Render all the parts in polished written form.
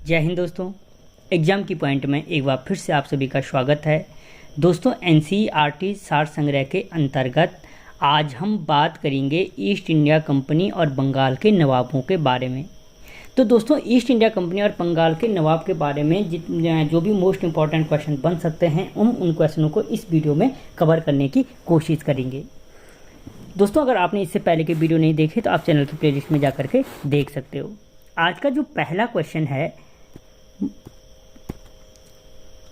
जय हिंद दोस्तों। एग्जाम की पॉइंट में एक बार फिर से आप सभी का स्वागत है। दोस्तों एनसीईआरटी सार संग्रह के अंतर्गत आज हम बात करेंगे ईस्ट इंडिया कंपनी और बंगाल के नवाबों के बारे में। तो दोस्तों ईस्ट इंडिया कंपनी और बंगाल के नवाब के बारे में जो भी मोस्ट इंपॉर्टेंट क्वेश्चन बन सकते हैं उन क्वेश्चनों को इस वीडियो में कवर करने की कोशिश करेंगे। दोस्तों अगर आपने इससे पहले के वीडियो नहीं देखे तो आप चैनल की प्लेलिस्ट में जा करके देख सकते हो। आज का जो पहला क्वेश्चन है,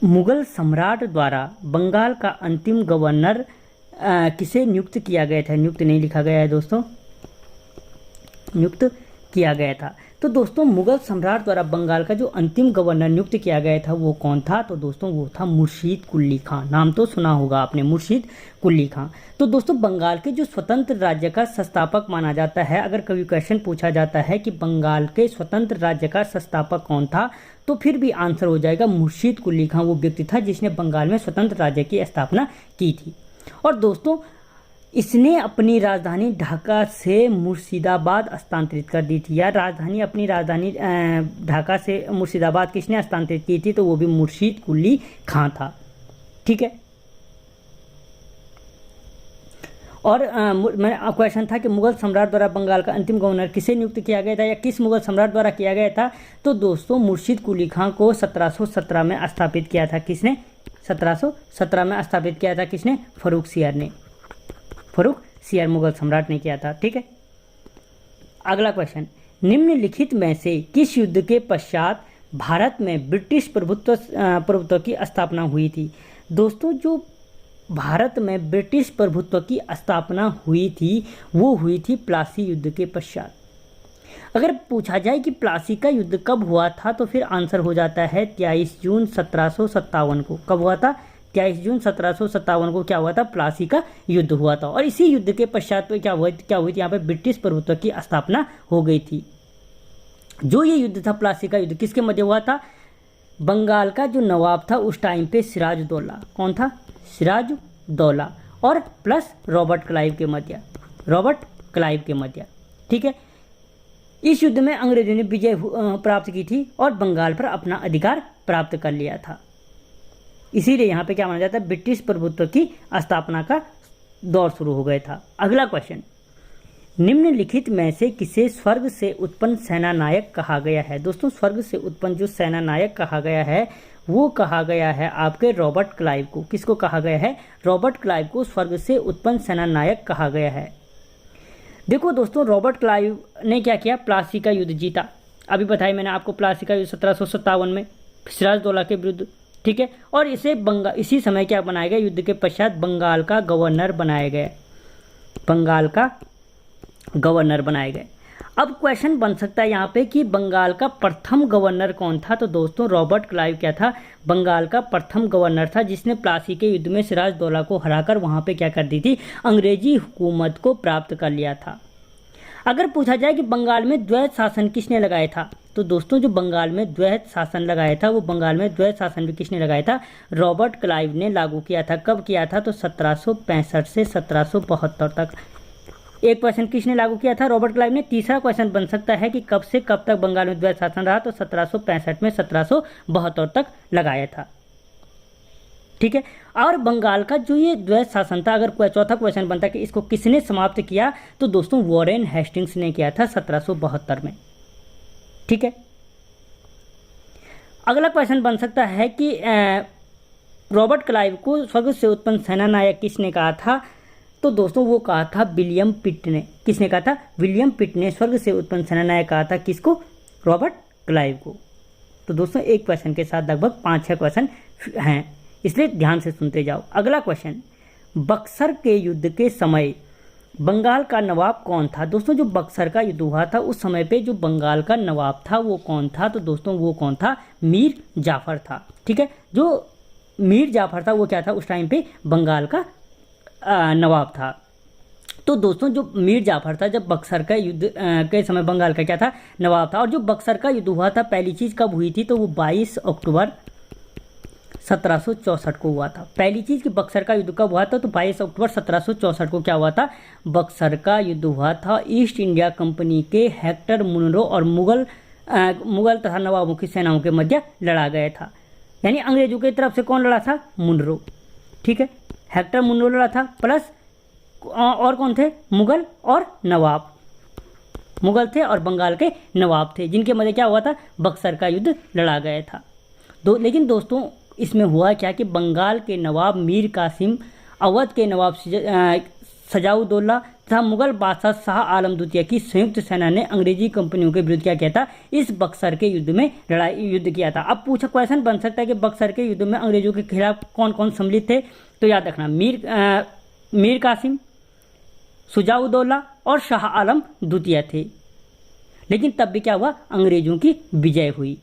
मुगल सम्राट द्वारा बंगाल का अंतिम गवर्नर किसे नियुक्त किया गया था? नियुक्त नहीं लिखा गया है दोस्तों, नियुक्त किया गया था। तो दोस्तों मुगल सम्राट द्वारा बंगाल का जो अंतिम गवर्नर नियुक्त किया गया था वो कौन था? तो दोस्तों वो था मुर्शीद कुली खां। नाम तो सुना होगा आपने, मुर्शीद कुली खां। तो दोस्तों बंगाल के जो स्वतंत्र राज्य का संस्थापक माना जाता है, अगर कभी क्वेश्चन पूछा जाता है कि बंगाल के स्वतंत्र राज्य का संस्थापक कौन था, तो फिर भी आंसर हो जाएगा मुर्शीद कुली खां। वो व्यक्ति था जिसने बंगाल में स्वतंत्र राज्य की स्थापना की थी। और दोस्तों इसने अपनी राजधानी ढाका से मुर्शिदाबाद स्थानांतरित कर दी थी। या अपनी राजधानी ढाका से मुर्शिदाबाद किसने स्थानांतरित की थी? तो वो भी मुर्शीद कुली खां था। ठीक है। और मेरा क्वेश्चन था कि मुगल सम्राट द्वारा बंगाल का अंतिम गवर्नर किसे नियुक्त किया गया था या किस मुगल सम्राट द्वारा किया गया था? तो दोस्तों मुर्शीद कुली खां को 1717 में स्थापित किया था। किसने? 1717 में स्थापित किया था। किसने? फर्रुख सियार ने। फर्रुख सियार मुगल सम्राट ने किया था। ठीक है। अगला क्वेश्चन, निम्नलिखित में से किस युद्ध के पश्चात भारत में ब्रिटिश प्रभुत्व की स्थापना हुई थी? दोस्तों जो भारत में ब्रिटिश प्रभुत्व की स्थापना हुई थी वो हुई थी प्लासी युद्ध के पश्चात। अगर पूछा जाए कि प्लासी का युद्ध कब हुआ था तो फिर आंसर हो जाता है 23 जून 1757 को। कब हुआ था? 23 जून 1757 को क्या हुआ था? प्लासी का युद्ध हुआ था। और इसी युद्ध के पश्चात क्या हुई थी? यहाँ पे ब्रिटिश प्रभुत्व की स्थापना हो गई थी। जो ये युद्ध था प्लासी का युद्ध किसके मध्य हुआ था? बंगाल का जो नवाब था उस टाइम पे सिराजुद्दौला। कौन था? सिराजुद्दौला और प्लस रॉबर्ट क्लाइव के मध्य। रॉबर्ट क्लाइव के मध्य। ठीक है। इस युद्ध में अंग्रेजों ने विजय प्राप्त की थी और बंगाल पर अपना अधिकार प्राप्त कर लिया था। इसीलिए यहाँ पे क्या माना जाता है? ब्रिटिश प्रभुत्व की स्थापना का दौर शुरू हो गया था। अगला क्वेश्चन, निम्नलिखित में से किसे स्वर्ग से उत्पन्न सेना नायक कहा गया है? दोस्तों स्वर्ग से उत्पन्न जो सेना नायक कहा गया है वो कहा गया है आपके रॉबर्ट क्लाइव को। किसको कहा गया है? रॉबर्ट क्लाइव को स्वर्ग से उत्पन्न सेना नायक कहा गया है। देखो दोस्तों रॉबर्ट क्लाइव ने क्या किया? प्लासी का युद्ध जीता। अभी बताया मैंने आपको, प्लासी का युद्ध 1757 में सिराजुद्दौला के विरुद्ध। ठीक है। और इसे इसी समय क्या बनाया गया? युद्ध के पश्चात बंगाल का गवर्नर बनाया गया। बंगाल का गवर्नर बनाए गए। अब क्वेश्चन बन सकता है यहाँ पे कि बंगाल का प्रथम गवर्नर कौन था? तो दोस्तों रॉबर्ट क्लाइव क्या था? बंगाल का प्रथम गवर्नर था जिसने प्लासी के युद्ध में सिराजुद्दौला को हराकर वहाँ पे क्या कर दी थी? अंग्रेजी हुकूमत को प्राप्त कर लिया था। अगर पूछा जाए कि बंगाल में द्वैध शासन किसने लगाया था, तो दोस्तों जो बंगाल में द्वैध शासन लगाया था वो बंगाल में द्वैध शासन भी किसने लगाया था? रॉबर्ट क्लाइव ने लागू किया था। कब किया था? तो 1765 से 1772 तक। एक क्वेश्चन किसने लागू किया था? रॉबर्ट क्लाइव ने। तीसरा क्वेश्चन बन सकता है कि कब से कब तक बंगाल में द्वैध शासन रहा? तो 1765 में 1772 तक लगाया था। ठीक है। और बंगाल का जो ये द्वैध शासन था, अगर चौथा क्वेश्चन बनता कि इसको किसने समाप्त किया, तो दोस्तों वॉरेन हेस्टिंग्स ने किया था 1772 में। ठीक है। अगला क्वेश्चन बन सकता है कि रॉबर्ट क्लाइव को स्वर्ग से उत्पन्न सेना नायक किसने कहा था? तो दोस्तों वो कहा था विलियम पिट ने। किसने कहा था? विलियम पिट ने स्वर्ग से उत्पन्न सेना नायक कहा था। किसको? रॉबर्ट क्लाइव को। तो दोस्तों एक क्वेश्चन के साथ लगभग 5-6 क्वेश्चन हैं, इसलिए ध्यान से सुनते जाओ। अगला क्वेश्चन, बक्सर के युद्ध के समय बंगाल का नवाब कौन था? दोस्तों जो बक्सर का युद्ध हुआ था उस समय पे जो बंगाल का नवाब था वो कौन था? तो दोस्तों वो कौन था? मीर जाफर था। ठीक है। जो मीर जाफर था वो क्या था? उस टाइम पे बंगाल का नवाब था। तो दोस्तों जो मीर जाफर था जब बक्सर का युद्ध के समय बंगाल का क्या था? नवाब था। और जो बक्सर का युद्ध हुआ था पहली चीज़ कब हुई थी? तो वो 22 अक्टूबर 1764 को हुआ था। पहली चीज़ कि बक्सर का युद्ध कब हुआ था? तो 22 अक्टूबर 1764 को क्या हुआ था? बक्सर का युद्ध हुआ था। ईस्ट इंडिया कंपनी के हेक्टर मुनरो और मुगल मुगल तथा नवाबों की सेनाओं के मध्य लड़ा गया था। यानी अंग्रेजों की तरफ से कौन लड़ा था? मुनरो। ठीक है, हेक्टर मुनरो लड़ा था, प्लस और कौन थे? मुगल और नवाब। मुगल थे और बंगाल के नवाब थे, जिनके मध्य क्या हुआ था? बक्सर का युद्ध लड़ा गया था। लेकिन दोस्तों इसमें हुआ क्या कि बंगाल के नवाब मीर कासिम, अवध के नवाब सजाउद्दौला तथा मुगल बादशाह शाह आलम द्वितीय की संयुक्त सेना ने अंग्रेजी कंपनियों के विरुद्ध क्या किया था? इस बक्सर के युद्ध में युद्ध किया था। अब पूछा क्वेश्चन बन सकता है कि बक्सर के युद्ध में अंग्रेजों के खिलाफ कौन कौन सम्मिलित थे? तो याद रखना, मीर कासिम, सजाउद्दौला और शाह आलम द्वितीय थे। लेकिन तब भी क्या हुआ? अंग्रेजों की विजय हुई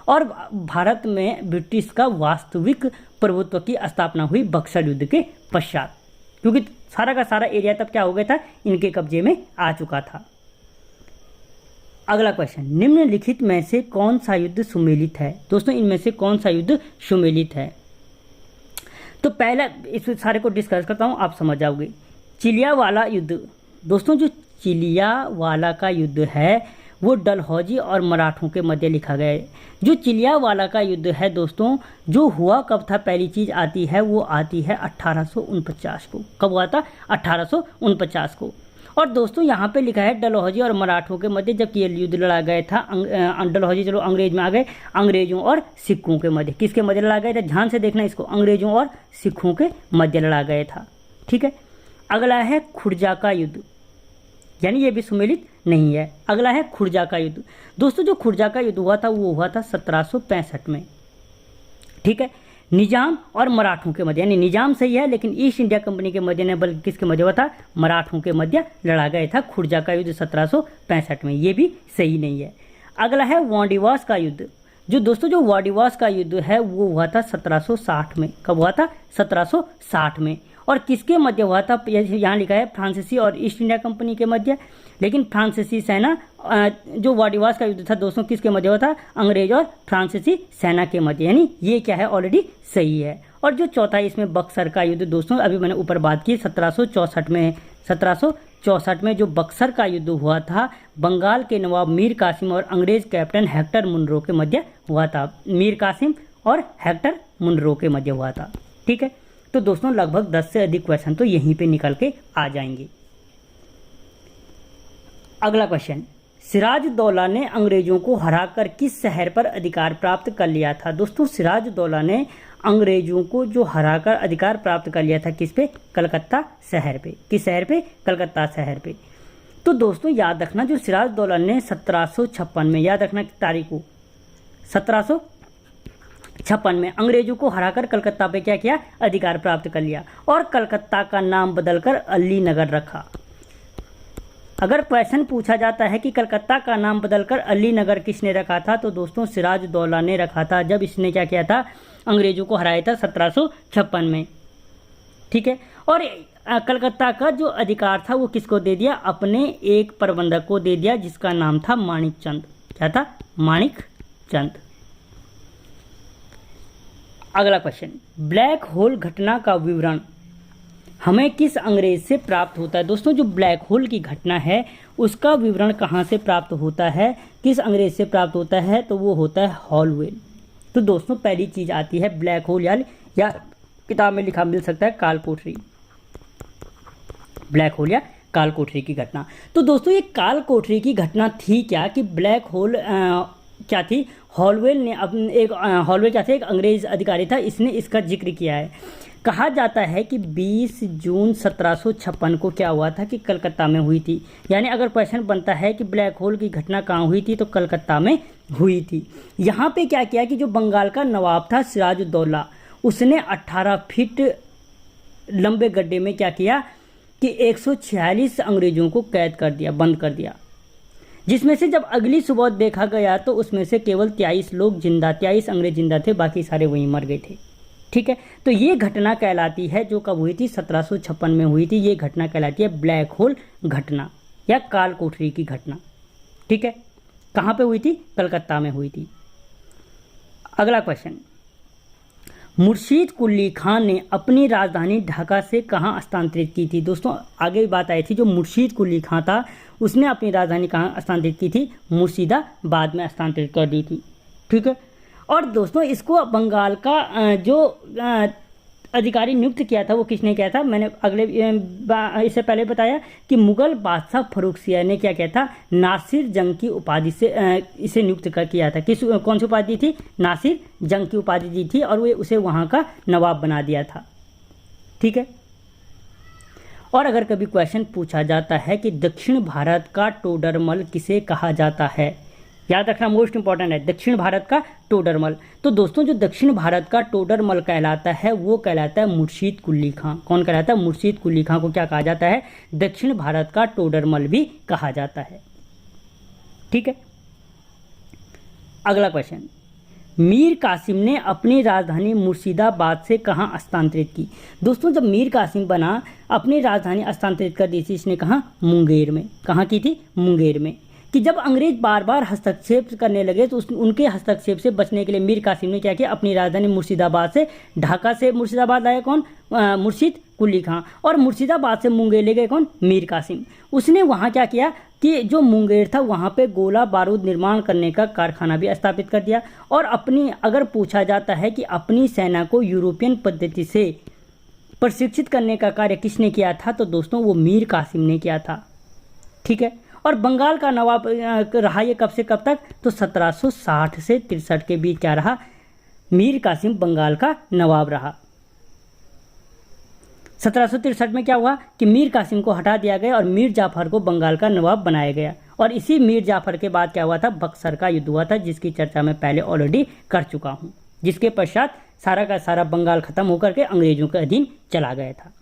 और भारत में ब्रिटिश का वास्तविक प्रभुत्व की स्थापना हुई बक्सर युद्ध के पश्चात, क्योंकि सारा का सारा एरिया तब क्या हो गया था? इनके कब्जे में आ चुका था। अगला क्वेश्चन, निम्नलिखित में से कौन सा युद्ध सुमेलित है? दोस्तों इनमें से कौन सा युद्ध सुमेलित है? तो पहला इस सारे को डिस्कस करता हूं, आप समझ जाओगे। चिलियावाला युद्ध। दोस्तों जो चिलियावाला का युद्ध है वो डलहौजी और मराठों के मध्य लिखा गया है। जो चिलियावाला का युद्ध है दोस्तों, जो हुआ कब था? पहली चीज आती है वो आती है 1849 को। कब हुआ था? 1849 को। और दोस्तों यहाँ पे लिखा है डलहौजी और मराठों के मध्य, जबकि ये युद्ध लड़ा गया था डलहौजी, चलो अंग्रेज में आ गए, अंग्रेजों और सिखों के मध्य। किसके मध्य लड़ा गया था? ध्यान से देखना इसको, अंग्रेजों और सिखों के मध्य लड़ा गया था। ठीक है, अगला है खुर्जा का युद्ध, यानी ये भी सुमेलित नहीं है। अगला है खुर्जा का युद्ध। दोस्तों जो खुर्जा का युद्ध हुआ था वो हुआ था 1765 में। ठीक है, निजाम और मराठों के मध्य, यानी निजाम सही है लेकिन ईस्ट इंडिया कंपनी के मध्य ने, बल्कि किसके मध्य हुआ था? मराठों के मध्य लड़ा गया था खुर्जा का युद्ध 1765 में। ये भी सही नहीं है। अगला है वाडिवास का युद्ध। जो दोस्तों जो वाडिवास का युद्ध है वो हुआ था 1760 में। कब हुआ था? 1760 में। और किसके मध्य हुआ था? यहाँ लिखा है फ्रांसीसी और ईस्ट इंडिया कंपनी के मध्य। लेकिन फ्रांसीसी सेना, जो वाडिवास का युद्ध था दोस्तों किसके मध्य हुआ था? अंग्रेज और फ्रांसीसी सेना के मध्य, यानी ये क्या है? ऑलरेडी सही है। और जो चौथा इसमें बक्सर का युद्ध दोस्तों, अभी मैंने ऊपर बात की 1764 में, 1764 में जो बक्सर का युद्ध हुआ था बंगाल के नवाब मीर कासिम और अंग्रेज कैप्टन हेक्टर मुनरो के मध्य हुआ था। मीर कासिम और हेक्टर मुनरो के मध्य हुआ था। ठीक है, तो दोस्तों लगभग 10 से अधिक क्वेश्चन तो यहीं पे निकल के आ जाएंगे। अगला क्वेश्चन, सिराजदौला ने अंग्रेजों को हराकर किस शहर पर अधिकार प्राप्त कर लिया था? दोस्तों सिराजदौला ने अंग्रेजों को जो हराकर अधिकार प्राप्त कर लिया था किस पे? कलकत्ता शहर पे। किस शहर पे? कलकत्ता शहर पे। तो दोस्तों याद रखना, जो सिराजदौला ने 1756 में, याद रखना तारीख को, 1756 में अंग्रेजों को हराकर कलकत्ता पे क्या किया? अधिकार प्राप्त कर लिया और कलकत्ता का नाम बदलकर अली नगर रखा। अगर क्वेश्चन पूछा जाता है कि कलकत्ता का नाम बदलकर अली नगर किसने रखा था, तो दोस्तों सिराजदौला ने रखा था, जब इसने क्या किया था? अंग्रेजों को हराया था 1756 में। ठीक है, और कलकत्ता का जो अधिकार था वो किसको दे दिया? अपने एक प्रबंधक को दे दिया जिसका नाम था माणिक चंद। क्या था? माणिक चंद। अगला क्वेश्चन, ब्लैक होल घटना का विवरण हमें किस अंग्रेज से प्राप्त होता है? दोस्तों जो ब्लैक होल की घटना है उसका विवरण कहाँ से प्राप्त होता है, किस अंग्रेज से प्राप्त होता है? तो वो होता है हॉलवेल। तो दोस्तों पहली चीज आती है ब्लैक होल, या किताब में लिखा मिल सकता है कालकोठरी। ब्लैक होल या कालकोठरी की घटना। तो दोस्तों ये कालकोठरी की घटना थी क्या कि ब्लैक होल क्या थी? हॉलवेल ने अपने एक हॉलवेल क्या था? एक अंग्रेज अधिकारी था, इसने इसका जिक्र किया है। कहा जाता है कि 20 जून 1756 को क्या हुआ था कि कलकत्ता में हुई थी। यानी अगर क्वेश्चन बनता है कि ब्लैक होल की घटना कहाँ हुई थी, तो कलकत्ता में हुई थी। यहाँ पे क्या किया कि जो बंगाल का नवाब था सिराजुद्दौला, उसने 18 फीट लंबे गड्ढे में क्या किया कि 146 अंग्रेजों को कैद कर दिया, बंद कर दिया, जिसमें से जब अगली सुबह देखा गया तो उसमें से केवल 23 लोग जिंदा, 23 अंग्रेज जिंदा थे, बाकी सारे वहीं मर गए थे। ठीक है, तो ये घटना कहलाती है, जो कब हुई थी? 1756 में हुई थी। ये घटना कहलाती है ब्लैक होल घटना या कालकोठरी की घटना। ठीक है, कहाँ पे हुई थी? कलकत्ता में हुई थी। अगला क्वेश्चन, मुर्शीद कुली खान ने अपनी राजधानी ढाका से कहाँ स्थानांतरित की थी? दोस्तों आगे भी बात आई थी, जो मुर्शीद कुली खान था उसने अपनी राजधानी कहाँ स्थानांतरित की थी? मुर्शिदाबाद में स्थानांतरित कर दी थी। ठीक है। और दोस्तों इसको बंगाल का जो अधिकारी नियुक्त किया था वो किसने किया था? मैंने इससे पहले बताया कि मुगल बादशाह फर्रुखसिया ने क्या किया था? नासिर जंग की उपाधि से इसे नियुक्त किया था। कौन सी उपाधि थी? नासिर जंग की उपाधि दी थी और वे उसे वहाँ का नवाब बना दिया था। ठीक है। और अगर कभी क्वेश्चन पूछा जाता है कि दक्षिण भारत का टोडरमल किसे कहा जाता है, याद रखना मोस्ट इंपॉर्टेंट है, दक्षिण भारत का टोडरमल। तो दोस्तों जो दक्षिण भारत का टोडरमल कहलाता है वो कहलाता है मुर्शीद कुली खां। कौन कहलाता है? मुर्शीद कुली खां को क्या कहा जाता है? दक्षिण भारत का टोडरमल भी कहा जाता है। ठीक है। अगला क्वेश्चन, मीर कासिम ने अपनी राजधानी मुर्शिदाबाद से कहाँ स्थानांतरित की? दोस्तों जब मीर कासिम बना अपनी राजधानी स्थानांतरित कर दी थी इसने कहाँ? मुंगेर में। कहाँ की थी? मुंगेर में। कि जब अंग्रेज बार बार हस्तक्षेप करने लगे तो उनके हस्तक्षेप से बचने के लिए मीर कासिम ने क्या किया? अपनी राजधानी मुर्शिदाबाद से ढाका से मुर्शिदाबाद लाया कौन? मुर्शीद कुली खां। और मुर्शिदाबाद से मुंगेर ले गए कौन? मीर कासिम। उसने वहाँ क्या किया कि जो मुंगेर था वहाँ पे गोला बारूद निर्माण करने का कारखाना भी स्थापित कर दिया। और अगर पूछा जाता है कि अपनी सेना को यूरोपियन पद्धति से प्रशिक्षित करने का कार्य किसने किया था, तो दोस्तों वो मीर कासिम ने किया था। ठीक है। और बंगाल का नवाब रहा ये कब से कब तक? तो 1760 से 63 के बीच क्या रहा? मीर कासिम बंगाल का नवाब रहा। 1763 में क्या हुआ कि मीर कासिम को हटा दिया गया और मीर जाफर को बंगाल का नवाब बनाया गया। और इसी मीर जाफर के बाद क्या हुआ था? बक्सर का युद्ध हुआ था, जिसकी चर्चा मैं पहले ऑलरेडी कर चुका हूँ, जिसके पश्चात सारा का सारा बंगाल खत्म होकर के अंग्रेजों के अधीन चला गया था।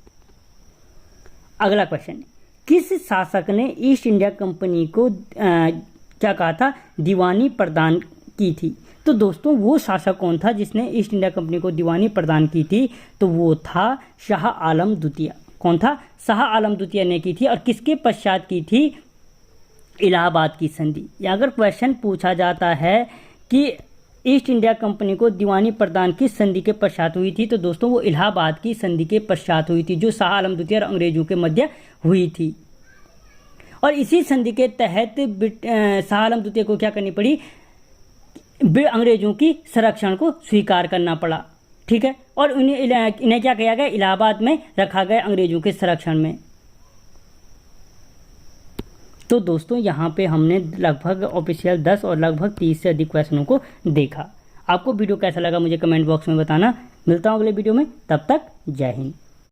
अगला क्वेश्चन, किस शासक ने ईस्ट इंडिया कंपनी को क्या कहा था? दीवानी प्रदान की थी। तो दोस्तों वो शासक कौन था जिसने ईस्ट इंडिया कंपनी को दीवानी प्रदान की थी? तो वो था शाह आलम द्वितीय। कौन था? शाह आलम द्वितीय ने की थी। और किसके पश्चात की थी? इलाहाबाद की संधि। या अगर क्वेश्चन पूछा जाता है कि ईस्ट इंडिया कंपनी को दीवानी प्रदान किस संधि के पश्चात हुई थी, तो दोस्तों वो इलाहाबाद की संधि के पश्चात हुई थी, जो शाह आलम द्वितीय और अंग्रेजों के मध्य हुई थी। और इसी संधि के तहत शाह आलम द्वितीय को क्या करनी पड़ी? अंग्रेजों की संरक्षण को स्वीकार करना पड़ा। ठीक है। और इन्हें क्या किया गया? इलाहाबाद में रखा गया अंग्रेजों के संरक्षण में। तो दोस्तों यहाँ पे हमने लगभग ऑफिशियल 10 और लगभग 30 से अधिक क्वेश्चनों को देखा। आपको वीडियो कैसा लगा मुझे कमेंट बॉक्स में बताना। मिलता हूँ अगले वीडियो में, तब तक जय हिंद।